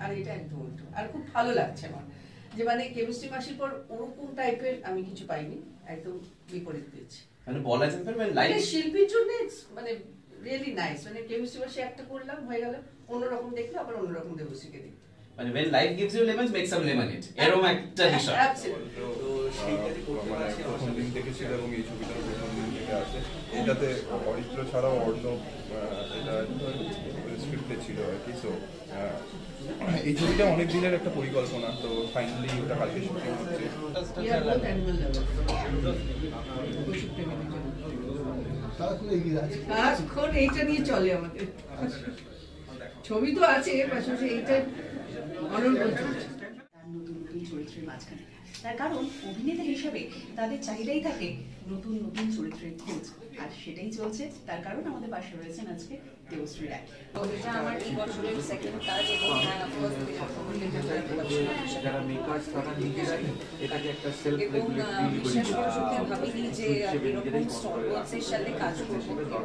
আর এটা একদম উল্টো। আর খুব ভালো লাগছে আমার যে মানে কেমিস্ট্রি মাসির পর ওরকম টাইপের আমি কিছু পাইনি, একদম বিপরীত পেয়েছি। মানে বলা যেতে পারে লাইফ শিল্পীর জন্য মানে রিয়েলি নাইস, মানে কেমিস্ট্রি মাসে একটা করলাম হয়ে গেল, অন্যরকম দেখলে আবার অন্যরকম দেবশ্রীকে দেখতে, মানে when life gives you lemons make some lemonade এরকম একটা বিষয়। তো সেইটারই প্রথম দিন থেকে ছিল এবং এই ছবিটার প্রথম দিন থেকে আছে। এটাতে অরিত্র ছাড়াও অর্ণব এটা স্ক্রিপ্টে ছিল আর কি। সো এই ছবিটা অনেক দিনের একটা পরিকল্পনা, তো ফাইনালি ওটা কালকে শুটিং হচ্ছে। এখন এইটা নিয়ে চলে আমাদের ছবি তো আছে, পাশাপাশি এইটা অনর্গল চলছে। তার নতুন নতুন চরিত্রের মাঝখানে, তার কারণ অভিনেতা হিসাবে তাদের চাহিদাই থাকে নতুন নতুন চরিত্রের খোঁজ, আর সেটাই চলছে। তার কারণ আমাদের পাশে রয়েছেন আজকে দেবশ্রী রায়। এটা আমার এই বছরের সেকেন্ড কাজ এবং যারা মেকার্স তারা নিজেরাই এটাকে একটা সেলফ এবং বিশ্বাস করে সত্যি ভাবিনি যে এরকম স্টলওয়ার্সের সাথে কাজ করবো।